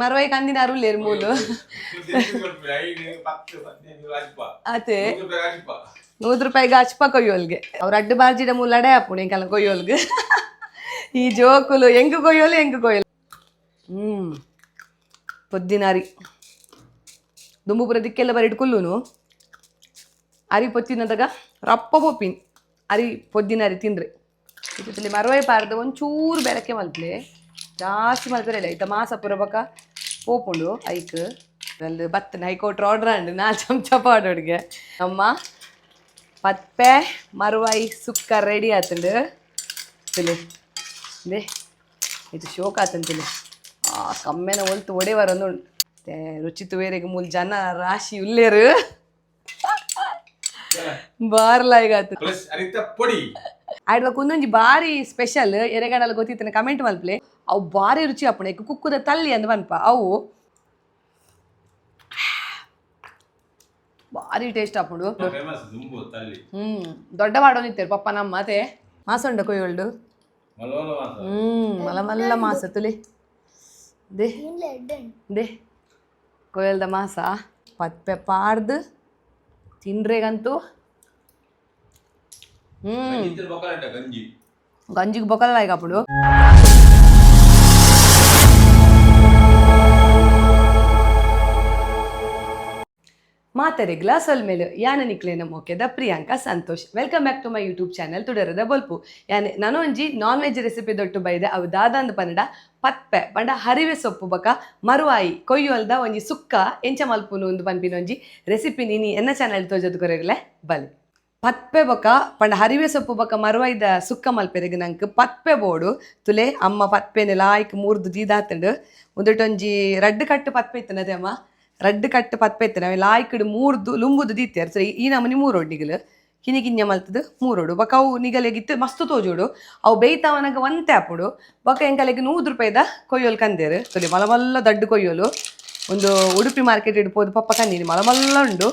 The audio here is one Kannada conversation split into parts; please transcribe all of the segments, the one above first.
ಮರವೈ ಕಂದಿನ ಅರುಲೇರು ಮೂಲು ಅದೇ ₹100 ಅಚ್ಪ ಕೊಯ್ಯೋಲ್ಗೆ ಅವ್ರು ಅಡ್ಡು ಬಾರ್ಜಿದ ಮೂಲ ಅಡೆ ಹಾಪುಣಿ ಕಲ ಕೊಯ್ಯೋಲ್ಗೆ ಈ ಜೋಕುಲು ಹೆಂಗ್ ಕೊಯ್ಯೋಲು ಪೊದ್ದಿನ ಅರಿ ದುಂಬುಪುರ ದಿಕ್ಕೆಲ್ಲ ಬರಿಟ್ಕೊಲ್ಲೂನು ಅರಿ ಪೊತ್ತಿನದಾಗ ರಪ್ಪ ಪೋಪಿನ್ ಅರಿ ಪೊದ್ದಿನ ಅರಿ ತಿಂದ್ರೆ ಇಲ್ಲಿ ಮರವೈ ಪಾರ್ದ ಒಂಚೂರು ಬೆಳಕೆ ಮಲ್ಪಲೆ ಜಾಸ್ತಿ ಮಲ್ಪೆರಲ್ಲ ಇತ್ತ ಮಾಸ ಪುರ ಬಕ ಪೋಪುಂಡು ಐಕ್ ಅಲ್ಲಿ ಬತ್ತನ ಹೈಕೋರ್ಟ್ ಆರ್ಡರ್ ಅಂಡು ನಾ ಚಮಚ ಪಾಡೋಡ್ಗೆ ಅಮ್ಮ ಪತ್ಪೆ ಮರುವಾಯಿ ಸುಕ್ಕ ರೆಡಿ ಆತಂಡು ತಿಳಿ ದೇ ಇದು ಶೋಕ್ ಆತಂತಿಳಿ ಕಮ್ಮೆನ ಒಲ್ತು ಒಡೆವರೊಂದು ರುಚಿತು ಬೇರೆಗೆ ಮೂಲ ಜನ ರಾಶಿ ಉಲ್ಲೇರು ಬಾರ್ಲಾಯ್ಗಾತು ಆಡ್ಬೇಕು ಒಂದೊಂಜಿ ಬಾರಿ ಸ್ಪೆಷಲ್ ಎರೆಗಡಲ ಗೊತ್ತಿತ್ತನ ಕಮೆಂಟ್ ಮಲ್ಪಲೆ ಅವು ಬಾರಿ ರುಚಿ ಆಪುಣ ಈಗ ಕುಕ್ಕುದ ತಲ್ಲಿ ಅಂದ್ ಬನ್ಪ ಅವು ಬಾರಿ ಟೇಸ್ಟ್ ಆಪುಂಡು ದೊಡ್ಡ ಮಾಡೋನಿತ್ತೇರು ಪಪ್ಪ ನಮ್ಮ ಮತ್ತೆ ಮಾಸ ಉಂಡ ಕೊಯ್ಯೊಳ್ಡು ಮಲ್ಲ ಮಲ್ಲ ಮಾಸ ತುಲಿ ದೇ ದೇ ಕೊಯ್ಯಲ್ದ ಮಾಸ ಪತ್ಪೆ ಪಾಡ್ದು ತಿನ್ರೆಗಂತೂ ಗಂಜಿಗೆ ಬೊಕಲ್ಲ ಈಗ ಅప్పుడు ಮಾತರೆ ಗ್ಲಾಸಲ್ ಮೇಲೆ ಯಾನ ನಿಕ್ಲೇನ ಮೋಕೆದ Priyanka Santosh welcome back to my YouTube channel ತುಡರದ ಬೊಲ್ಪು ಯಾನೆ ನಾನು ಒಂಜಿ ನಾನ್ ವೆಜ್ ರೆಸಿಪಿ ದೊಟ್ಟು ಬೈದೆ ಅವು ದಾದಂದು ಪನ್ನಡ ಪತ್ಪೆ ಪಂಡ ಹರಿವೆ ಸೊಪ್ಪು ಬಕ ಮರುವಾಯಿ ಕೊಯ್ಯೊಲ್ದ ಒಂಜಿ ಸುಕ್ಕ ಎಂಚ ಮಲ್ಪುನು ಒಂದು ಪನ್ಪಿನ ಒಂಜಿ ರೆಸಿಪಿ ನೀನಿ ಎನ್ನ ಚಾನಲ್ ತೋಜದು ಕೊರೆಗ್ಲೆ ಬಲಿ ಪತ್ಪೆ ಬೊಕ ಪಂಡ ಹರಿವೆ ಸೊಪ್ಪು ಬೊಕ ಮರುವಾಯ್ದ ಸುಕ್ಕ ಮಲ್ಪೆರೆಗ್ ನಂಗೆ ಪತ್ಪೆ ಬೋಡು ತುಲೆ ಅಮ್ಮ ಪತ್ಪೆನೆ ಲಾಯ್ಕ್ ಮೂರ್ದು ದೀದಾತಂಡು ಒಂದೊಟ್ಟೊಂಜಿ ರಡ್ಡು ಕಟ್ಟು ಪತ್ಪೆ ಇತ್ತನದೆ ಅಮ್ಮ ರಡ್ಡು ಕಟ್ಟು ಪತ್ಪೆ ಇತ್ತನ ಲಾಯ್ಕಡು ಮೂರ್ದು ಲುಂಬುದು ದೀತ್ಯಾರ ಸರಿ ಈ ನಮನಿ ಮೂರೋಡು ನಿಗಲು ಕಿನಿ ಕಿನ್ಯ ಮಲ್ತದು ಮೂರೋಡು ಬೊಕ ಅವು ನಿಗಲೆಗಿತ್ತು ಮಸ್ತ್ ತೋಜೋಡು ಅವು ಬೇಯ್ತಾವನಾಗ ಒಂತೆ ಹಾಪುಡು ಬೊಕ ಎಂಕಲೆಗೆ ₹100 ಕೊಯ್ಯೋಲು ಕಂದೇರು ತುಲೆ ಮಲಮಲ್ಲ ದಡ್ಡು ಕೊಯ್ಯೋಲು ಒಂದು ಉಡುಪಿ ಮಾರ್ಕೆಟ್ ಇಡ್ಬೋದು ಪಪ್ಪ ಕಂದಿನಿ ಮಲಮಲ್ಲ ಉಂಡು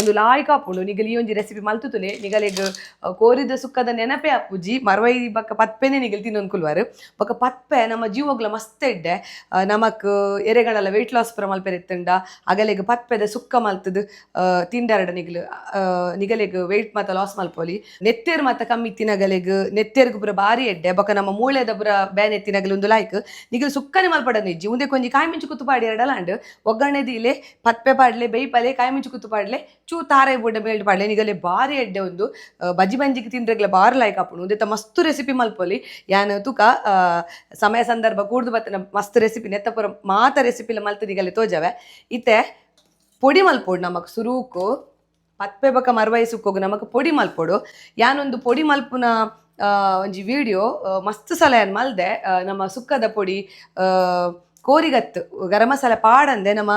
ಒಂದು ಲಾಯ್ಕ ಹಾಪುಂಡು ನಿಗಲಿ ಈ ಒಂಜಿ ರೆಸಿಪಿ ಮಲ್ತುತುಲೆ ನಿಗಲೆಗ್ ಕೋರಿದ ಸುಕ್ಕದ ನೆನಪೆ ಹಾಪುಜಿ ಮರವೈ ಬಕ್ಕ ಪತ್ಪೆನೆ ನಿಗಲ್ ತಿನ್ನೊಂದು ಕುಲ್ವಾರು ಬೊಕ ಪತ್ಪೆ ನಮ್ಮ ಜೀವಗ್ಲ ಮಸ್ತ್ ಎಡ್ಡೆ ನಮಕ್ ಎರೆಗಡಲ ವೆಯ್ಟ್ ಲಾಸ್ ಪುರ ಮಲ್ಪೆರೆತ್ತಂಡ ಅಗಲೆಗ್ ಪತ್ಪೆದ ಸುಕ್ಕ ಮಲ್ತದು ತಿಂಡಾರಡ ನಿಗಲೆಗ್ ವೆಯ್ಟ್ ಮಾತ ಲಾಸ್ ಮಲ್ಪೊಲಿ ನೆತ್ತೇರು ಮಾತ ಕಮ್ಮಿ ತಿನ್ನಗಲೆಗ್ ನೆತ್ತೇರ್ಗು ಪುರ ಬಾರಿ ಎಡ್ಡೆ ಬೊಕ ನಮ್ಮ ಮೂಳೆದ ಪುರ ಬ್ಯಾನ್ ಎತ್ತಿನಗಲು ಒಂದು ಲಾಯ್ಕ್ ನಿಗಲ್ ಸುಕ್ಕನೆ ಮಲ್ಪಡ ನಿಜ್ಜಿ ಮುಂದೆ ಕೊಂಜಿ ಕಾಯಿ ಮಿಂಚು ಕುತ್ತು ಪಾಡಿ ಎರಡಲಾಂಡ್ ಒಗ್ಗರಣೆ ದೀಲೆ ಪತ್ಪೆ ಪಾಡ್ಲೆ ಬೇಯ್ಪಲೆ ಕಾಯಿ ಮಿಂಚು ಕುತ್ತು ಪಾಡ್ಲೆ ಚೂ ತಾರೆ ಬುಡ್ಡ ಬೇಲ್ಟ್ ಪಾಡ್ಲೆ ನಿಗಲೆ ಬಾರಿ ಎಡ್ಡೆ ಒಂದು ಬಜ್ಜಿ ಬಂಜಿಗೆ ತಿಂದ್ರೆಗ್ಲ ಬಾರಿ ಲಾಯ್ಕ್ ಹಾಪುಂಡು ಒಂದೆತ್ತ ಮಸ್ತ್ ರೆಸಿಪಿ ಮಲ್ಪೊಲಿ ಯಾನ್ ತುಕ ಸಮಯ ಸಂದರ್ಭ ಕೂಡ್ದು ಬತ್ತನ ಮಸ್ತ್ ರೆಸಿಪಿ ನೆತ್ತಪುರ ಮಾತ ರೆಸಿಪಿಲ ಮಲ್ತದಿಗಲೆ ತೋಜವೆ ಇತ್ತೆ ಪೊಡಿ ಮಲ್ಪೋಡು ನಮಕ್ ಸುರೂಕು ಪತ್ಪೆ ಬಕ ಮರ್ವಾಯಿ ಸುಕ್ಕೋಗು ನಮಕ್ ಪೊಡಿ ಮಲ್ಪೋಡು ಯಾನೊಂದು ಪೊಡಿ ಮಲ್ಪುನ ಒಂಜಿ ವಿಡಿಯೋ ಮಸ್ತ್ ಸಲ ಏನ್ ಮಲ್ದೆ ನಮ್ಮ ಸುಕ್ಕದ ಪೊಡಿ ಕೋರಿಗತ್ತು ಗರಂ ಮಸಾಲೆ ಪಾಡಂದೆ ನಮ್ಮ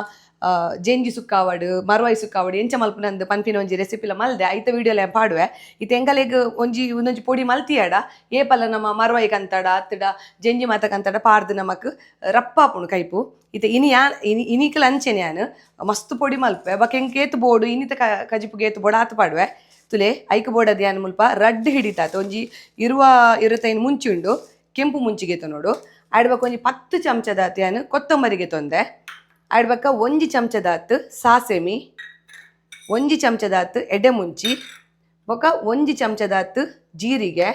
ಜೆಂಜಿ ಸುಕ್ಕಾವಡು ಮರ್ವಾಯಿ ಸುಕ್ಕಾವಡು ಎಂಚ ಮಲ್ಪುನಂದು ಪನ್ಪಿನ ಒಂಜಿ ರೆಸಿಪಿಲ ಮಲ್ದೆ ಐತ ವಿಡಿಯೋಲ ಪಾಡುವೆ ಇತ್ತೆ ಎಂಕಲೆಗ್ ಒಂದೊಂಜಿ ಪೊಡಿ ಮಲ್ತಿಯಾಡ ಏಪಲ ನಮ್ಮ ಮರ್ವಾಯಿ ಕಂತಡ ಅತ್ತಡ ಜೆಂಜಿ ಮಾತ ಕಂತಡ ಪಾಡ್ದು ನಮಕ್ ರಪ್ಪ ಆಪುಂಡು ಕೈಪು ಇತ್ತೆ ಇನಿಕಲ ಅಂಚೆನೆ ಯಾನ್ ಮಸ್ತ್ ಪೊಡಿ ಮಲ್ಪೆ ಬಕ ಎಂಕ್ ಏತು ಬೋಡು ಇನ್ನಿತ ಕಜಿಪುಗೆ ಏತು ಬೋಡ ಆತು ಪಾಡುವೆ ತುಲೆ ಐಕ್ ಬೋಡದ ಯಾನ್ ಮುಲ್ಪ ರಡ್ಡು ಹಿಡಿತಾತ ಒಂಜಿ 25 ಮುಂಚಿ ಉಂಡು ಕೆಂಪು ಮುಂಚಿಗೆ ನೋಡು ಆಡ್ಬೇಕು ಒಂಜಿ 10 ಚಮಚದಾತ ಯಾನ್ ಕೊತ್ತಂಬರಿಗೆ ತೊಂದೆ ಆಡ್ಬೇಕ 1 ಚಮಚದಾತ್ ಸಾಸೆಮಿ 1 ಚಮಚದಾತ್ ಎಡೆ ಮುಂಚಿ ಬೊಕ 1 ಚಮಚದಾತ್ ಜೀರಿಗೆ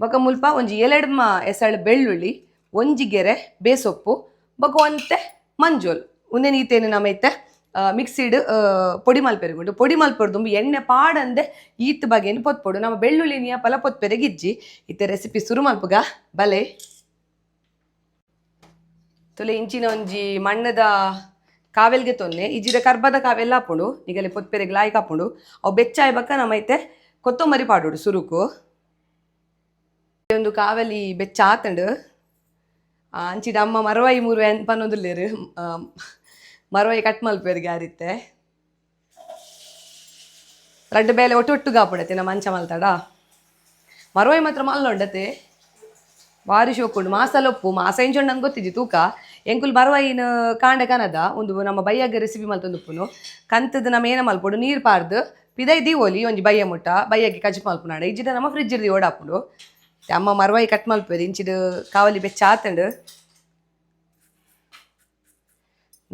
ಬೊಕ ಮುಲ್ಪ ಒಂಜಿ 2 ಎಸಳು ಬೆಳ್ಳುಳ್ಳಿ 1 ಗೆರೆ ಬೇಸೊಪ್ಪು ಬೊಕ ಒಂತೆ ಮಂಜೋಲ್ ಉಂದೆ ನೀತೇನು ನಮೈತೆ ಮಿಕ್ಸಿಡ್ ಪೊಡಿ ಮಲ್ಪೆರೆಗುಂಡು ಪೊಡಿ ಮಲ್ಪೊಡ್ದು ಎಣ್ಣೆ ಪಾಡಂದೆ ಈತ್ ಬಗೆನು ಪೊತ್ಪೊಡು ನಮ್ಮ ಬೆಳ್ಳುಳ್ಳಿ ನೀಯ ಪಲ ಪೊತ್ಪೆರೆಗಿಜ್ಜಿ ಇತ್ತೆ ರೆಸಿಪಿ ಸುರು ಮಲ್ಪುಗ ಬಲೆ ತುಲೆ ಇಂಚಿನ ಒಂಜಿ ಮಣ್ಣದ ಕಾವೆಲ್ಗೆ ತೊನ್ನೆ ಇಜ್ಜಿದ ಕರ್ಬದ ಕಾವೆಲ್ಲ ಹಾಪುಂಡು ನಿಗಲೆ ಪೊತ್ಪೆರೆಗ್ ಲಾಯ್ಕ್ ಹಾಪುಂಡು ಅವು ಬೆಚ್ಚಾಯ್ ಬಕ್ಕ ನಮೈತೆ ಕೊತ್ತಂಬರಿ ಪಾಡೋಡು ಸುರುಕು ಒಂದು ಕಾವೆಲಿ ಬೆಚ್ಚ ಆತಂಡು ಅಂಚಿದ ಅಮ್ಮ ಮರವಾಯಿ ಮೂರು ಪನ್ನೊಂದುಲ್ಲೇರು ಮರವಾಯಿ ಕಟ್ ಮಲ್ಪೇರಿಗೆ ಯಾರಿತ್ತೆ ರಡ್ಡು ಬೇಲೆ ಒಟ್ಟೊಟ್ಟುಗೆ ಹಾಪುಡತ್ತೆ ನಮ್ಮ ಮಂಚ ಮಲ್ತಾಡ ಮರವಾಯಿ ಮಾತ್ರ ಮಲ್ಲೊಂಡತೆ ಬಾರಿ ಶೋಕುಂಡು ಮಾಸಲೊಪ್ಪು ಮಾಸ ಎಂಚೊಂಡು ನಂಗೆ ಗೊತ್ತಿದ್ದಿ ತೂಕ ಎಂಕುಲ್ ಬರವಾಯಿನ ಕಾಂಡೆ ಕನದ ಒಂದು ನಮ್ಮ ಬೈಯಾಗ ರೆಸಿಪಿ ಮಲ್ತೊಂದುಪ್ಪುನು ಕಂತದ ನಮ್ಮ ಏನ ಮಲ್ಪೊಡು ನೀರು ಪಾರ್ದು ಪಿದೈ ದೀವೋಲಿ ಒಂಜಿ ಬಯ್ಯ ಮುಟ್ಟ ಬಯ್ಯಾಗಿ ಕಜ್ಜಿ ಮಲ್ಪುನಾಡ ಇಜ್ಜಿದ ನಮ್ಮ ಫ್ರಿಜ್ ಇರ್ದಿ ಓಡಾಪುಡು ಅಮ್ಮ ಮರವಾಯಿ ಕಟ್ ಮಲ್ಪೇರು ಇಂಚಿಡು ಕಾವಲಿ ಬೆಚ್ಚ ಆತಂಡು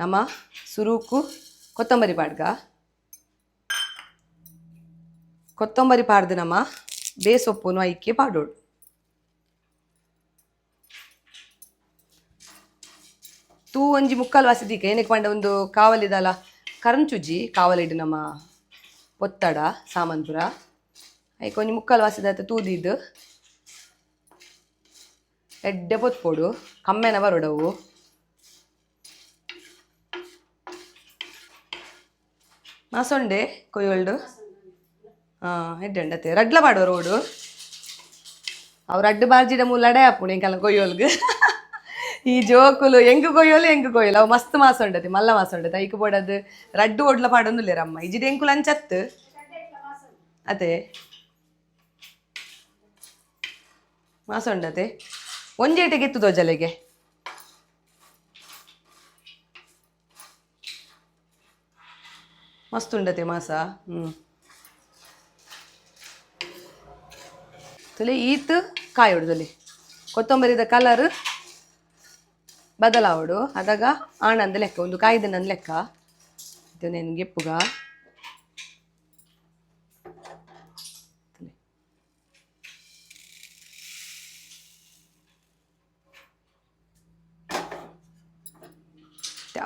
ನಮ್ಮ ಸುರುಕು ಕೊತ್ತಂಬರಿ ಪಾಡ್ಗ ಕೊತ್ತಂಬರಿ ಪಾಡ್ದು ನಮ್ಮ ಬೇಸೊಪ್ಪುನು ಐಕ್ಯ ಪಾಡೋಡು ತೂ ಒಂಜಿ ಮುಕ್ಕಾಲು ವಾಸಿದೀಕ ಏನಕ್ಕೆ ಪಂಡ ಒಂದು ಕಾವಲಿದಲ್ಲ ಕರಂಚುಜಿ ಕಾವಲಿಡು ನಮ್ಮ ಒತ್ತಡ ಸಾಮಂತುರ ಐಕ ಒಂಜಿ ಮುಕ್ಕಾಲು ವಾಸಿದ ತೂದಿದ್ದು ಎಡ್ಡೆ ಪೊತ್ಪೋಡು ಕಮ್ಮೆನ ಬರೋಡವು ಮಾಸೊಂಡೆ ಕೊಯ್ಯೊಳ್ಡು ಎಡ್ಡೆ ಉಂಡತೆ ರಡ್ಲ ಪಾಡುವ ರೋಡು ಅವ್ರು ಅಡ್ಡು ಬಾರ್ಜಿಡ ಮೂಲಡೆ ಆಪುಣೆ ಇಂಕಲ್ಲ ಕೊಯ್ಯೋಲ್ಗೆ ಈ ಜೋಕುಲು ಎಂಗು ಕೊಯ್ಯೋಲು ಅವು ಮಸ್ತ್ ಮಾಸ ಉಂಡತಿ ಮಲ್ಲ ಮಾಸ ಉಂಡತಿ ಐಕು ಪೋಡದು ರಡ್ಡು ಒಡ್ಲ ಪಾಡೊಂದುಲ್ಲೇರಮ್ಮ ಇಜಿಡ್ ಎಂಕುಲು ಅಂಚತ್ತು ಅದೇ ಮಾಸ ಉಂಡತೆ ಒಂಜೇಟೆಗೆ ಎತ್ತು ದೋಜಲೆಗೆ ಮಸ್ತ್ ಉಂಡತೆ ಮಾಸ ತುಲೆ ಈತ್ ಕಾಯೋಡು ತುಲೆ ಕೊತ್ತಂಬರಿದ ಕಲರ್ ಬದಲಾವಡು ಅದಾಗ ಆಣಂದ ಲೆಕ್ಕ ಒಂದು ಕಾಯ್ದನಂದ ಲೆಕ್ಕ ಇದು నేను ಗೆಪ್ಪುಗ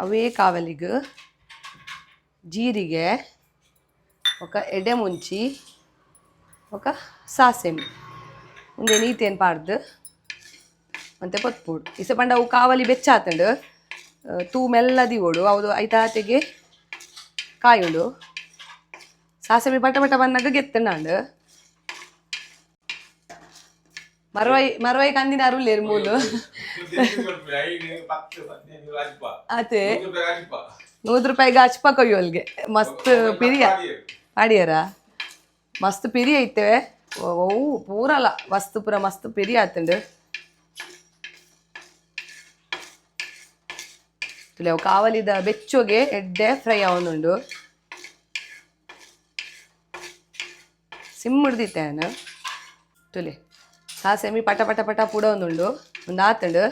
ಅವೇ ಕಾವಲಿಗೆ ಜೀರಿಗೆ ఒక ಎಡೆ ಮುಂಚಿ ఒక ಸಾಸೆಮಿ ಒಂದೇ ನೀತೇನು ಪಾಡ್ದು ಮತ್ತೆ ಪೊತ್ಪುಡು ಇಸ ಪಂಡ ಅವು ಕಾವಲಿ ಬೆಚ್ಚಾತಂಡು ತೂ ಮೆಲ್ಲದಿ ಓಡು ಅವು ಐತಾತೆಗೆ ಕಾಯುಂಡು ಸಾಸೆಮಿ ಪಟ ಪಟ ಬನ್ನಾಗ ಗೆತ್ತಂಡು ಮರವೈ ಕಂದಿನ ಅರುಲೇರು ಮೂಲು ಅದೇ ₹100 ಅಚ್ಪ ಕೊಯ್ಯೋಲ್ಗೆ ಮಸ್ತ್ ಪಿರಿಯ ಪಾಡಿಯರ ಮಸ್ತ್ ಪಿರಿ ಐತೆ ಓ ಪೂರಲ್ಲ ವಸ್ತು ಪೂರ ಮಸ್ತ್ ಪಿರಿ ಆತಂಡು ತುಲೆ ಅವು ಕಾವಲಿದ ಬೆಚ್ಚೋಗೆ ಎಡ್ಡೆ ಫ್ರೈ ಅವನುಂಡು ಸಿಮ್ ಹಿಡ್ದಿತ್ತೇನು ತುಲೆ ಸಾಸೆಮಿ ಪಟ ಪಟ ಪಟ ಪುಡ ಒಂದುಂಡು ಒಂದು ಆತಂಡು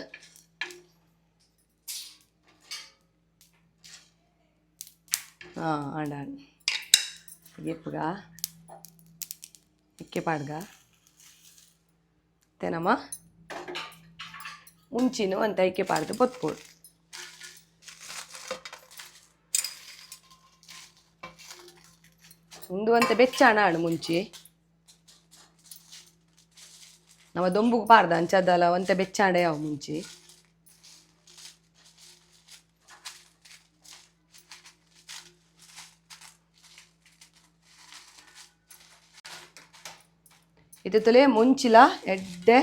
ಆಂಡ ಗೆಪ್ಪುಗ ಇಕ್ಕೆ ಪಾಡ್ಗ ತೇನಮ್ಮ ಮುಂಚಿನು ಅಂತ ಇಕ್ಕೆ ಪಾಡ್ದು ಪೊತ್ಪೋಡು ಒಂದು ಅಂತ ಬೆಚ್ಚಾಣ ಆಡು ಮುಂಚಿ ನಮ್ಮ ದೊಂಬುಗೆ ಪಾರ್ದ ಅಂಚದಲ್ಲ ಒಂತೆ ಬೆಚ್ಚಾಂಡೆ ಯಾವ ಮುಂಚಿ ಇದು ತುಲೆ ಮುಂಚಿಲ ಎಡ್ಡೆ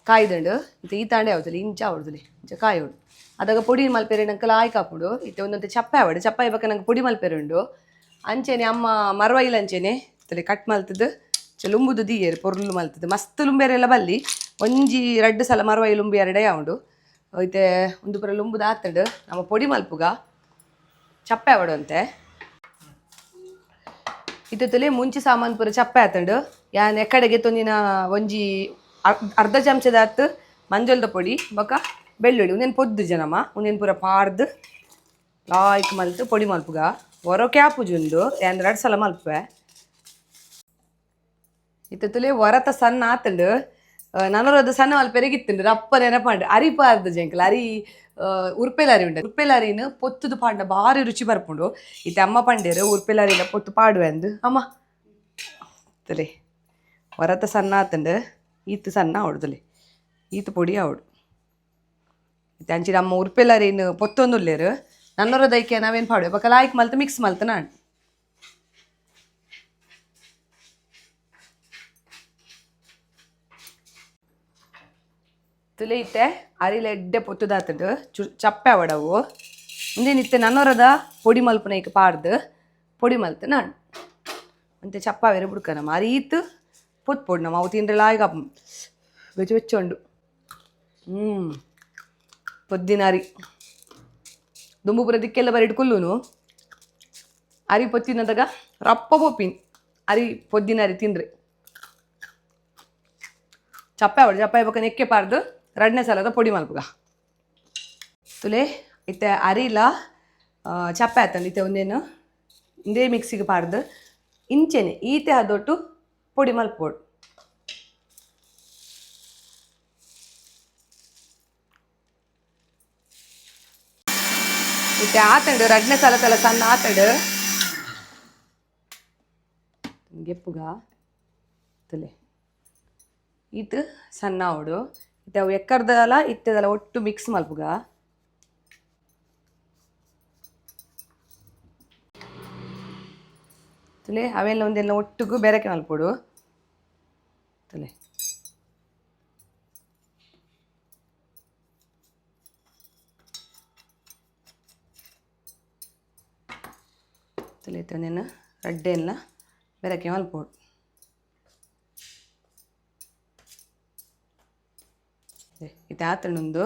ಕಾಯ್ದಂಡು ಇದು ಈತಾಂಡೆ ಯಾವತ್ತಲ್ಲ ಇಂಚ ಆವಡ್ದುಲೆ ಇಂಚ ಕಾಯೋಡು ಅದಾಗ ಪುಡಿ ಮಲ್ಪೆರೆ ನಂಕಲ್ಲ ಆಯ್ಕಾಪುಡು ಇತ್ತೆ ಒಂದೊಂದು ಚಪ್ಪೆ ಆವಡು ಚಪ್ಪ ಇವಾಗ ನಂಗೆ ಪುಡಿ ಮಲ್ಪೆರೆ ಉಂಡು ಅಂಚೆನೆ ಅಮ್ಮ ಮರವೈಲ್ ಅಂಚೆನೆ ತುಲೆ ಕಟ್ ಮಲ್ತದ್ದು ಲುಂಬುದು ದಿಯೇರು ಪೊರ್ಲು ಮಲ್ತದ್ದು ಮಸ್ತ್ ಲುಂಬೇರೆಲ್ಲ ಬಲ್ಲಿ ಒಂಜಿ 2 ಸಲ ಮರವೈ ಲುಂಬಿ ಎರಡೇ ಆವಡು ಐತೆ ಒಂದು ಪುರ ಲುಂಬುದು ಆತಂಡು ನಮ್ಮ ಪೊಡಿ ಮಲ್ಪುಗ ಚಪ್ಪೆ ಆವಡು ಅಂತೆ ಇದು ತುಲೆ ಮುಂಚಿ ಸಾಮಾನು ಪೂರ ಚಪ್ಪೆ ಆತಂಡು ಯಾನ್ ಎಕ್ಕಡೆಗೆ ತೊಂದಿನ ಒಂಜಿ ಅರ್ಧ ಚಮಚದ ಹತ್ತು ಮಂಜಲ್ದ ಪೊಡಿ ಬೊಕ ಬೆಳ್ಳುಳ್ಳಿ ಉಂದೇನು ಪೊದ್ದು ಜನಮ್ಮ ಉಂದೇನು ಪೂರ ಪಾರ್ದು ಲಾಯ್ಕ್ ಮಲ್ತು ಪೊಡಿ ಮಲ್ಪುಗ ಹೊರ ಕ್ಯಾಪುಜುಂಡು ಯಾನ್ 2 ಸಲ ಮಲ್ಪೆ ಇತ್ತು ತುಲೆ ಹೊರತ ಸಣ್ಣ ಆತಂಡು ನನರದು ಸಣ್ಣ ಮಲ್ಪೆರೆಗಿತ್ತುಂಡು ರಪ್ಪ ನೆನಪಂಡು ಅರಿಪಾರ್ದು ಜಂಕಲ್ ಅರಿ ಉರ್ಪೆಲಾರಿ ಉಂಡು ಉರ್ಪೆಲಾರಿನ ಪೊತ್ತುದು ಪಾಂಡ ಭಾರಿ ರುಚಿ ಬರ್ಪುಂಡು ಇತ್ತೆ ಅಮ್ಮ ಪಂಡೇರು ಉರ್ಪೆಲಾರಿನ ಪೊತ್ತು ಪಾಡುವೆ ಅಂದು ಅಮ್ಮ ತುಲೆ ಹೊರತ ಸಣ್ಣ ಆತಂಡು ಈತು ಸಣ್ಣ ಆವಡ್ದುಲೆ ಈತು ಪೊಡಿ ಆವಡು ಇತ್ತೆ ಅಂಚಿನ ಅಮ್ಮ ಉರ್ಪೆಲಾರಿನ ಪೊತ್ತೊಂದುಲ್ಲೇರು ನನ್ನೊರದೈಕೆ ನಾವೇನು ಪಾಡುವೆ ಬಕ್ಕ ಲಾಯ್ಕ್ ಮಲ್ತು ಮಿಕ್ಸ್ ಮಲ್ತು ನಾನು ತುಲೆ ಇತ್ತೆ ಅರಿಲ ಎಡ್ಡೆ ಪೊತ್ತುದಾತಂಡು ಚಪ್ಪೆ ಅವಡವು ಮುಂದೇನಿತ್ತೆ ನನ್ನೊರದ ಪೊಡಿ ಮಲ್ಪನ ಈಗ ಪಾಡ್ದು ಪೊಡಿ ಮಲ್ತು ನಾನು ಅಂತೆ ಚಪ್ಪ ಬೇರೆ ಬಿಡ್ಕನಮ್ಮ ಅರೀತು ಪೊತ್ತು ನಮ್ಮ ಅವು ತಿಂದ್ರೆ ಲಾಯ್ಗ ಬೆಚ್ಚ ಬೆಚ್ಚೊಂಡು ಪೊದ್ದಿನ ಅರಿ ದುಂಬುಪುರ ದಿಕ್ಕೆಲ್ಲ ಬರಿಟ್ಕೊಲ್ಲೂನು ಅರಿ ಪೊತ್ತಿನದಾಗ ರಪ್ಪ ಪೊಪ್ಪಿನ್ ಅರಿ ಪೊದ್ದಿನ ಅರಿ ತಿಂದ್ರೆ ಚಪ್ಪೆ ಅವಡು ಚಪ್ಪ ಬಕ್ಕ ನೆಕ್ಕೆ ಪಾರ್ದು 2ನೇ ಸಲದ ಪೊಡಿ ಮಲ್ಪುಗ ತುಲೆ ಇತ್ತೆ ಅರಿಲ ಚಪ್ಪೆ ಆತಂಡು ಇತ್ತೆ ಒಂದೇನು ಇಂದೇ ಮಿಕ್ಸಿಗೆ ಪಾಡ್ದು ಇಂಚೆನೆ ಈತೆ ಅದೊಟ್ಟು ಪೊಡಿ ಮಲ್ಪೋಡು. ಇತ್ತೆ ಆತಂಡು ರಡ್ನೆ ಸಲ ಸಣ್ಣ ಆತಂಡು ಗೆಪ್ಪುಗ ತಲೆ ಇದು ಸಣ್ಣ ಅವಡು ಇತ್ತೆ ಅವು ಎಕ್ಕರ್ದಲ್ಲ ಇತ್ತದಲ್ಲ ಒಟ್ಟು ಮಿಕ್ಸ್ ಮಲ್ಪುಗ ತಲೆ ಅವೆಲ್ಲ ಒಂದೆಲ್ಲ ಒಟ್ಟಿಗೂ ಬೆರಕೆ ಮಲ್ಪೊಡು ತಲೆ ತಲೆ ಒಂದೇನು ರಡ್ಡೆ ಎಲ್ಲ ಬೆರಕೆ ಮಲ್ಪೊಡು. ಇದು ಆತಣ್ಣೊಂದು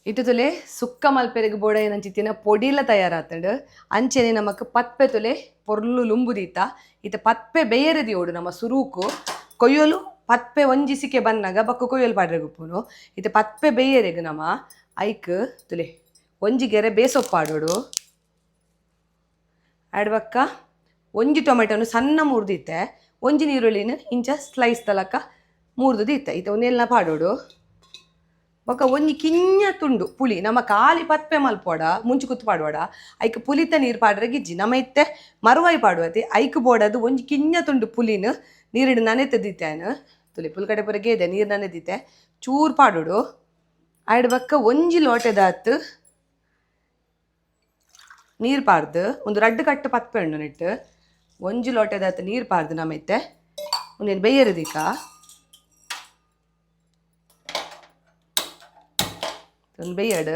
ಇದು ತುಲೆ ಸುಕ್ಕ ಮಲ್ಪೆರೆಗ್ ಬೋಡ ಏನಂಚಿತ್ತಿನ ಪೊಡಿಲ ತಯಾರಾತಂಡು ಅಂಚೆನೆ ನಮಕ್ ಪತ್ಪೆ ತುಲೆ ಪೊರ್ಲು ಲುಂಬುದೀತ ಇತ ಪತ್ಪೆ ಬೇಯರೆದಿ ಓಡು ನಮ್ಮ ಸುರೂಕು ಕೊಯ್ಯಲು ಪತ್ಪೆ ಒಂಜಿ ಸಿಕ್ಕೆ ಬನ್ನಾಗ ಬಕ್ಕ ಕೊಯ್ಯಲು ಪಾಡ್ರೆಗುಪ್ಪುನು ಇತ ಪತ್ಪೆ ಬೇಯರೆಗ್ ನಮ ಐಕ್ ತುಲೆ ಒಂಜಿ ಗೆರೆ ಬೇಸೊಪ್ಪಾಡೋಡು ಆಡ್ಬಕ್ಕ ಒಂಜಿ ಟೊಮೆಟೊನು ಸಣ್ಣ ಮುರ್ದಿತ್ತೆ ಒಂಜಿ ನೀರುಳ್ಳಿನ ಇಂಚ ಸ್ಲೈಸ್ ತಲಕ ಮೂರ್ದು ದೀತೆ ಇತ ಒಂದೆಲ್ಲ ಪಾಡೋಡು ಬೊಕ್ಕ ಒಂಜಿ ಕಿಂಜ ತುಂಡು ಪುಳಿ ನಮ್ಮ ಕಾಲಿ ಪತ್ಪೆ ಮಲ್ಪೋಡ ಮುಂಚೆ ಕುತ್ತು ಪಾಡುವಾಡ ಐಕ್ ಪುಲಿತ ನೀರು ಪಾಡ್ರೆ ಗಿಜ್ಜಿ ನಮ್ಮ ಇತ್ತೆ ಮರುವಾಯಿ ಪಾಡುವತಿ ಐಕ್ ಬೋಡದು ಒಂಜಿ ಕಿಂಜ ತುಂಡು ಪುಲಿನ ನೀರಿಡು ನನೆತದಿತ್ತೇನು ತುಲಿ ಪುಲ್ಕಡೆ ಪುರ ಗೇದೆ ನೀರು ನನೆದಿತ್ತೆ ಚೂರು ಪಾಡೋಡು ಆಯ್ಡ್ ಬಕ್ಕ ಒಂಜಿ ಲೋಟೆದಾತ್ ನೀರು ಪಾರ್ದು ಒಂದು ರಡ್ಡು ಕಟ್ಟು ಪತ್ಪೆ ಉಂಡು ನೆಟ್ಟು ಒಂಜಿ ಲೋಟೆದಾತ್ ನೀರು ಪಾರ್ದು ನಮ್ಮ ಇತ್ತೆ ಒಂದೇನು ಬೇಯರದಿಕ್ಕ ಬೇಯಡು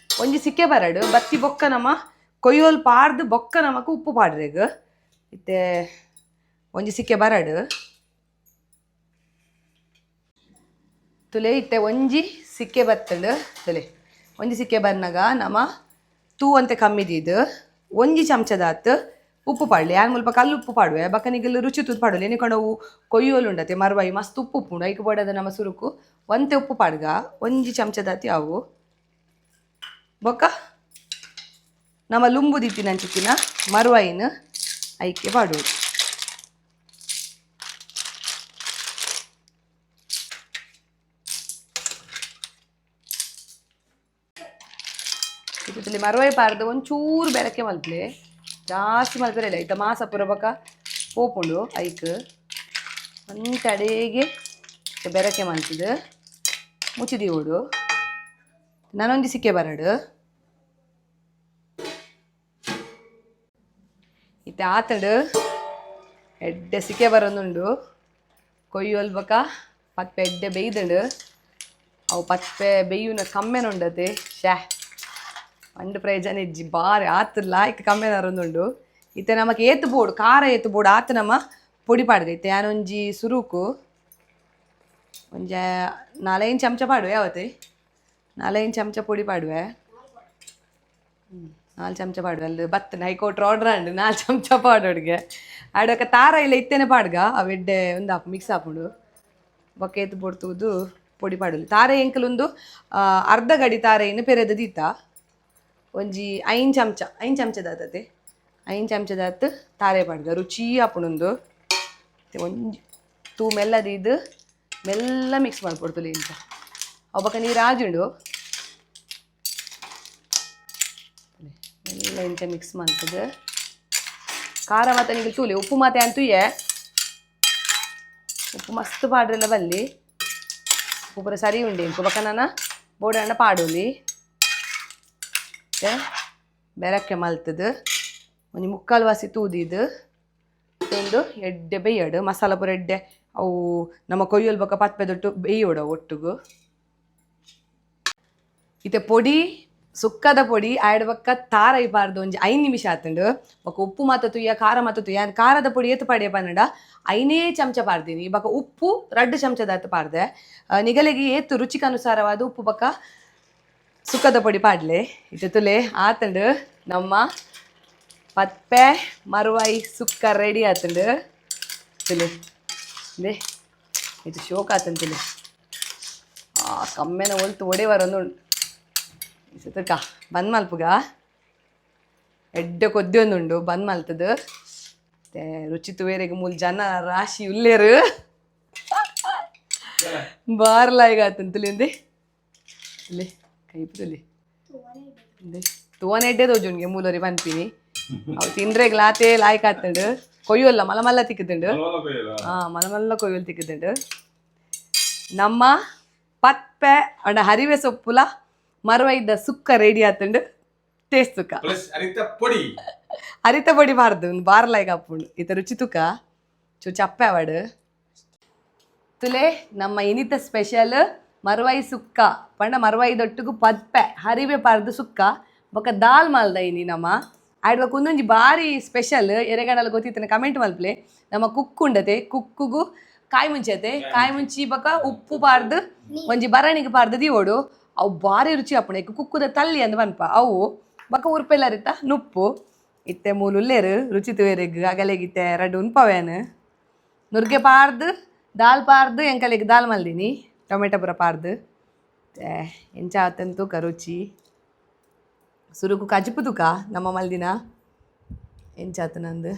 ಒಂಜಿ ಸಿಕ್ಕೆ ಬರಡು ಬತ್ತಿ ಬೊಕ್ಕ ನಮ್ಮ ಕೊಯ್ಯೋಲ್ ಪಾರ್ದು ಬೊಕ್ಕ ನಮಕ್ ಉಪ್ಪು ಪಾಡ್ರೆಗ್ ಇತ್ತೆ ಒಂಜಿ ಸಿಕ್ಕೆ ಬರಡು ತುಲೆ ಇತ್ತೆ ಒಂಜಿ ಸಿಕ್ಕೆ ಬತ್ತಡು ತುಲೆ ಒಂಜಿ ಸಿಕ್ಕೆ ಬರ್ನಾಗ ನಮ್ಮ ತೂ ಅಂತೆ ಕಮ್ಮಿದಿದ್ದು ಒಂಜಿ ಚಮಚದಾತ್ ಉಪ್ಪು ಪಾಡ್ಲಿ ಯಾನ್ ಮುಲ್ಪ ಕಲ್ಲು ಉಪ್ಪು ಪಾಡುವೆ ಬಕ್ಕನಿಗೆಲ್ಲ ರುಚಿ ತೂತ್ ಪಾಡಲಿ ಎನಿಕೊಂಡವು ಕೊಯ್ಯೋಲು ಉಂಡತೆ ಮರುವಾಯಿ ಮಸ್ತ್ ಉಪ್ಪು ಉಪ್ಪುಂಡು ಐಕ್ ಬೋಡದ ನಮ್ಮ ಸುರುಕು ಒಂತೆ ಉಪ್ಪು ಪಾಡ್ಗ ಒಂಜಿ ಚಮಚದಾತಿ ಅವು ಬೊಕ್ಕ ನಮ್ಮ ಲುಂಬು ದಿತ್ತಿನ ಅಂಚಿತ್ತಿನ ಮರುವಾಯಿನ ಐಕೆ ಪಾಡುವುದು ಇತ್ತಲ್ಲಿ ಮರುವಾಯಿ ಪಾರ್ದು ಒಂಚೂರು ಬೆರಕೆ ಮಲ್ಪಲೆ ಜಾಸ್ತಿ ಮಲ್ಪೆರಲ್ಲ ಐತ ಮಾಸ ಪುರ ಬೊಕ್ಕ ಪೋಪುಂಡು ಐಕ್ ಒಂತ ಅಡೆಗೆ ಬೆರಕೆ ಮಲ್ತಿದ್ದು ಮುಚ್ಚಿದಿ ಓಡು ನಾನೊಂದು ಸಿಕ್ಕೆ ಬರಡು ಇತ್ತೆ ಆತಡು ಎಡ್ಡೆ ಸಿಕ್ಕೆ ಬರೋದುಂಡು ಕೊಯ್ಯೋಲ್ ಬೊಕ ಪತ್ಪೆ ಎಡ್ಡೆ ಬೇಯ್ದುಂಡು ಅವು ಪತ್ಪೆ ಬೇಯುನ ಕಮ್ಮೆನುಂಡತೆ ಶ್ಯಾ ಪಂಡು ಪ್ರಯೋಜನ ಇಜ್ಜಿ ಬಾರಿ ಆತು ಲಾಯ್ಕ್ ಕಮ್ಮೆನ ಅರೊಂದುಂಡು ಇತ್ತೆ ನಮಕ್ ಏತು ಬೋಡು ಖಾರ ಏತು ಬೋಡು ಆತು ನಮ್ಮ ಪೊಡಿ ಪಾಡ್ದೆ ಇತ್ತೆ ಯಾನೊಂಜಿ ಸುರುಕು ಒಂಜ 4-5 ಚಮಚ ಪಾಡುವೆ ಯಾವತ್ತೆ 4-5 ಚಮಚ ಪೊಡಿ ಪಾಡುವೆ 4 ಚಮಚ ಪಾಡುವೆ ಅಲ್ಲಿ ಬತ್ತನ ಹೈಕೋಟ್ರ್ ಆರ್ಡ್ರ್ ಅಂಡು 4 ಚಮಚ ಪಾಡೋಡ್ಗೆ ಆಡೋಕೆ ತಾರ ಇಲ್ಲ ಇತ್ತೇನೆ ಪಾಡ್ಗ ಅವೆಡ್ಡೆ ಒಂದು ಹಾಪು ಮಿಕ್ಸ್ ಹಾಪುಂಡು ಬೊಕ್ಕ ಏತು ಬೋಡ್ತುವುದು ಪೊಡಿ ಪಾಡಲಿ ತಾರೆ ಎಂಕಲೊಂದು ಅರ್ಧ ಗಡಿ ತಾರೆ ಇನ್ನು ಪೆರೆದ ದೀತ ಒಂಜಿ 5 ಚಮಚದಾತತೆ 5 ಚಮಚದಾತ್ ತಾರೆ ಪಾಡ್ಗ ರುಚಿ ಹಾಪುಂಡು ಒಂಜಿ ತೂ ಮೆಲ್ಲದಿದ್ದು ಮೆಲ್ಲ ಮಿಕ್ಸ್ ಮಾಡ್ಕೊಡ್ತಲಿ ಇಂಚ ಅವು ಬಕ್ಕ ನೀರು ಆಜುಂಡು ಮೆಲ್ಲ ಇಂಚ ಮಿಕ್ಸ್ ಮಾಡ್ತದೆ ಖಾರ ಮಾತ ನಿಂಗೆ ತೂಲಿ ಉಪ್ಪು ಮಾತೆ ಅಂತೂಯೆ ಉಪ್ಪು ಮಸ್ತ್ ಪಾಡ್ರೆಲ್ಲ ಬಲ್ಲಿ ಉಪ್ಪು ಪೂರ ಸರಿ ಉಂಡೆ ಇಂಕು ಬಕ್ಕ ನಾನು ಬೋಡಣ್ಣ ಪಾಡೋಲಿ ಬೆರಕ್ಕೆ ಮಲ್ತದು ಒಂಜಿ 3/4 ವಾಸಿ ತೂದಿದ್ದು ಒಂದು ಎಡ್ಡೆ ಬೇಯಡು ಮಸಾಲ ಪೂರ ಎಡ್ಡೆ ಅವು ನಮ್ಮ ಕೊಯ್ಯಲ್ ಬೊಕ್ಕ ಪತ್ಪೆ ದೊಟ್ಟು ಬೇಯೋಡು ಒಟ್ಟುಗು ಇತ್ತೆ ಪೊಡಿ ಸುಕ್ಕದ ಪೊಡಿ ಆಯ್ಡ್ ಬಕ್ಕ ತಾರ ಇಪಾರ್ದು ಒಂಜಿ 5 ನಿಮಿಷ ಆತುಂಡು ಬೊಕ್ಕ ಉಪ್ಪು ಮಾತ ತುಯ್ಯ ಖಾರ ಮಾತ ತುಯ್ಯ ಖಾರದ ಪೊಡಿ ಏತು ಪಾಡ್ಯ ಪನ್ನಡ 5 ಚಮಚ ಪಾರ್ದೀನಿ ಬೊಕ್ಕ ಉಪ್ಪು 2 ಚಮಚದಾತ್ ಪಾರ್ದೆ ನಿಗಲೆಗೆ ಏತು ರುಚಿಗೆ ಅನುಸಾರವಾದ ಉಪ್ಪು ಬೊಕ್ಕ ಸುಕ್ಕದ ಪೊಡಿ ಪಾಡ್ಲೆ ಇತ್ತೆ ತುಲೆ ಆತುಂಡು ನಮ್ಮ ಪತ್ಪೆ ಮರುವಾಯಿ ಸುಕ್ಕ ರೆಡಿ ಆತುಂಡು ತುಲೆ ದೇ ಇದು ಶೋಕ್ ಆತಂತಿಲ್ಲ ಕಮ್ಮೆನ ಒಲ್ತು ಒಡೆ ಬರೋದು ಸತಕ ಬಂದ್ ಮಲ್ಪುಗ ಎಡ್ಡೆ ಕೊದ್ದಿ ಒಂದುಂಡು ಬಂದ್ ಮಲ್ತದು ಮತ್ತೆ ರುಚಿ ತುವೇರೆಗೆ ಮೂಲ ಜನ ರಾಶಿ ಉಲ್ಲೇರು ಬಾರ್ಲಾಯ್ಗ ಆತಂತಲಿಂದೆ ಇಲ್ಲಿ ಕೈ ಪುದಲ್ಲಿ ತೋನ್ ಎಡ್ಡೆ ತೋಜುನ್ಗೆ ಮೂಲರಿ ಪನ್ಪಿನಿ ಅವು ತಿಂದ್ರೆ ಗ್ಲಾತೆ ಲಾಯ್ಕ್ ಆತಂಡು ಕೊಯ್ಯೋಲ್ಲ ಮಲ ಮಲ್ಲ ತಿಕ್ಕುತ್ತುಂಡು ಮಲ ಮಲ್ಲ ಕೊಯ್ಯೋಲ್ ತಿಕ್ಕುತ್ತುಂಡು ನಮ್ಮ ಪತ್ಪೆ ಅಂಡ ಹರಿವೆ ಸೊಪ್ಪುಲ ಮರವೈದ ಸುಕ್ಕ ರೆಡಿ ಆತುಂಡು ಟೇಸ್ಟ್ ಸುಕ್ಕ ಅರಿತ ಪೊಡಿ ಬಾರ್ದು ಬಾರ್ಲಾಯ್ಗ ಹಾಪುಂಡು ಈತ ರುಚಿ ತುಕ ಚೂ ಚಪ್ಪೆ ಅವಡು ತುಲೆ ನಮ್ಮ ಇನಿತ ಸ್ಪೆಷಲ್ ಮರವೈ ಸುಕ್ಕ ಪಂಡ ಮರವೈದೊಟ್ಟಿಗೂ ಪದ್ಪೆ ಹರಿವೆ ಪಾರ್ದು ಸುಕ್ಕ ಬೊಕ್ಕ ದಾಲ್ ಮಾಲ್ದ ಇನಿ ನಮ್ಮ ಆಯ್ಡ್ವ ಕುಂದೊಂಜಿ ಬಾರಿ ಸ್ಪೆಷಲ್ ಎರೆಗಡಲ ಗೊತ್ತಿತ್ತನ ಕಮೆಂಟ್ ಮಲ್ಪಲೆ ನಮ್ಮ ಕುಕ್ಕು ಉಂಡತೆ ಕುಕ್ಕುಗು ಕಾಯಿ ಮುಂಚೆತೆ ಕಾಯಿ ಮುಂಚಿ ಬೊಕ್ಕ ಉಪ್ಪು ಪಾರ್ದು ಒಂಜಿ ಬರಣಿಗೆ ಪಾರ್ದು ದಿವೋಡು ಅವು ಬಾರಿ ರುಚಿ ಅಪ್ಪಣೆ ಕುಕ್ಕುದ ತಲ್ಲಿ ಅಂದ್ ಬನ್ಪ ಅವು ಬೊಕ್ಕ ಉರ್ಪೆಲ್ಲರಿತ್ತ ನುಪ್ಪು ಇತ್ತೆ ಮೂಲು ಉಲ್ಲೇರು ರುಚಿ ತುವೇರೆಗ್ ಅಗಲೆಗಿತ್ತೆ ಎರಡು ಉನ್ಪವೇನು ನುರ್ಗೆ ಪಾರ್ದು ದಾಲ್ ಪಾರ್ದು ಎಂಕಲೆಗ್ ದಾಲ್ ಮಲ್ದಿನಿ ಟೊಮೆಟೊ ಪೂರ ಪಾರ್ದು ಎಂಚ ಆತಂತು ರುಚಿ ಸುರುಕು ಕಜಪು ತುಕ ನಮ್ಮ ಮಲ್ದಿನ ಎಂಚಾತ ನಂದು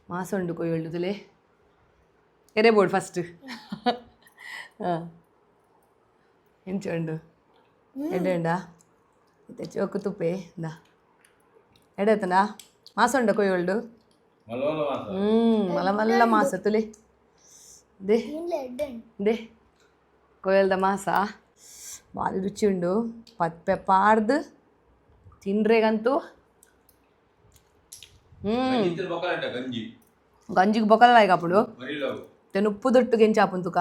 ಮಾಸ ಉಂಡು ಕೊಯ್ಯೊಳ್ಳು ತುಲೆ ಎರೆ ಬೋರ್ಡ್ ಫಸ್ಟ್ ಹಾಂ ಎಂಚ ಉಂಡು ಎಡ್ಡೆ ಉಂಡ ಮತ್ತೆ ಚೋಕು ತುಪ್ಪೆ ಇಂದ ಎಡತನ ಮಾಸ ಉಂಡ ಕೊಯ್ಯೊಳ್ಳು ಮಲ್ಲ ಮಲ್ಲ ಮಾಸ ತುಲೆ ದೇ ದೇ ಕೊಯ್ಯಲ್ದ ಮಾಸ ಭಾರಿ ರುಚಿ ಉಂಡು ಪತ್ಪೆ ಪಾರ್ದು ತಿನ್ರೆಗಂತೂ ಗಂಜಿಗೆ ಬೊಕಲ ಲಾಯ್ಕಾಪುಡು ತೆನು ಉಪ್ಪು ದೊಟ್ಟು ಗೆಂಚಾಪುನ್ ತುಕ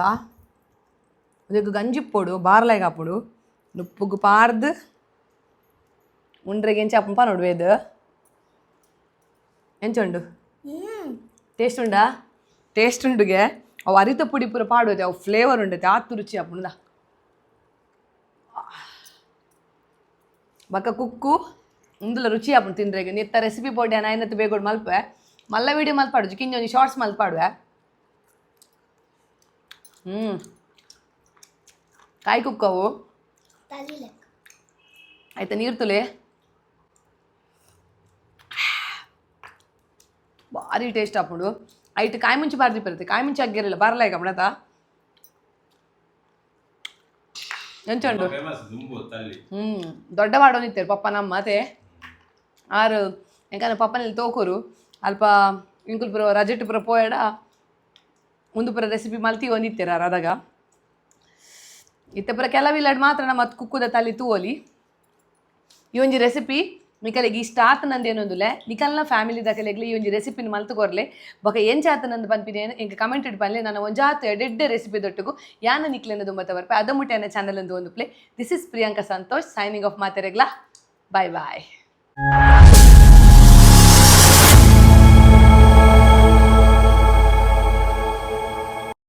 ಅದಕ್ಕೆ ಗಂಜಿ ಪೋಡು ಬಾರ್ಲಾಯ್ಕಾಪುಡು ನುಪ್ಪುಗು ಪಾರ್ದು ಉಂಡ್ರೆ ಗೆಂಚಾಪುನ್ ಪಾ ನೋಡುವೇದು ಎಂಚುಂಡು ಟೇಸ್ಟ್ ಉಂಡಾ ಟೇಸ್ಟ್ ಉಂಡುಗೆ ಅವು ಅರಿತ ಪುಡಿ ಪೂರ ಪಾಡೋದೆ ಅವು ಫ್ಲೇವರ್ ಉಂಡತೆ ಆತು ರುಚಿ ಆಪುಂಡ ಬಕ್ಕ ಕುಕ್ಕು ಉಂದುಲ ರುಚಿ ಆಪುಂಡು ತಿಂದ್ರೆಗೆ ನಿತ್ತ ರೆಸಿಪಿ ಪೋಡಿ ನಾಯನತ್ತು ಬೇಗೋಡು ಮಲ್ಪೆ ಮಲ್ಲ ವೀಡಿಯೋ ಮಲ್ಪಾಡು ಕಿಂಜೊಂದು ಶಾರ್ಟ್ಸ್ ಮಲ್ಪಾಡುವೆ ಕಾಯಿ ಕುಕ್ಕವು ಆಯ್ತಾ ನೀರು ತುಲೆ ಭಾರಿ ಟೇಸ್ಟ್ ಆಪುಂಡು ಐಟ್ ಕಾಯಿ ಮುಂಚೆ ಬಾರ್ದಿ ಬರುತ್ತೆ ಕಾಯಿ ಮುಂಚೆ ಆಗಿರಲಿಲ್ಲ ಬಾರ್ಲಾಯ್ಕ ಬಿಡತ್ತ ಎಂಚುಂಡು ದೊಡ್ಡ ಮಾಡೋನಿತ್ತೇರು ಪಪ್ಪ ನಮ್ಮ ಮತ್ತೆ ಆರು ಎಂಕಂದ್ರೆ ಪಪ್ಪನಲ್ಲಿ ತೋಕೋರು ಅಲ್ಪ ಇಂಕುಲ್ ಪುರ ರಜೆಟ್ ಪುರ ಪೋಯಡ ಒಂದು ಪುರ ರೆಸಿಪಿ ಮಲ್ತಿ ಒಂದಿತ್ತೇರ ಅದಾಗ ಇತ್ತೆ ಪುರ ಕೆಲವಿಲ್ಲಡ್ ಮಾತ್ರ ನಮ್ಮ ಕುಕ್ಕುದ ತಲ್ಲಿ ತೂವಲಿ ಈ ಒಂಜಿ ರೆಸಿಪಿ ನಿಕಲೆಗೆ ಇಷ್ಟ ಆತ ನಂದೇನೊಂದುಲೆ ನಿಕಲ್ನ ಫ್ಯಾಮಿಲಿ ದಕಲೆಗ್ಲಿ ಈ ಒಂಜಿ ರೆಸಿಪಿನ ಮಲ್ತು ಕೊರ್ಲೆ ಬೊಕ ಎಂಚಾತ ನಂದು ಪನ್ಪಿನೇ ಎಂಕ ಕಮೆಂಟ್ ಇಡ್ ಪನ್ಲೆ ನಾನು ಒಂಜಾತ ಎಡ್ಡೆ ರೆಸಿಪಿ ದೊಟ್ಟುಗು ಯಾನ ನಿಕ್ಲೆನ ದುಂಬತ್ತ ಬರ್ಪೆ ಅದ ಮುಟ್ಟೆ ನನ್ನ ಚಾನಲ್ ಒಂದು play this is Priyanka Santosh signing off ಮಾತೆರೆಗ್ಲಾ ಬಾಯ್ ಬಾಯ್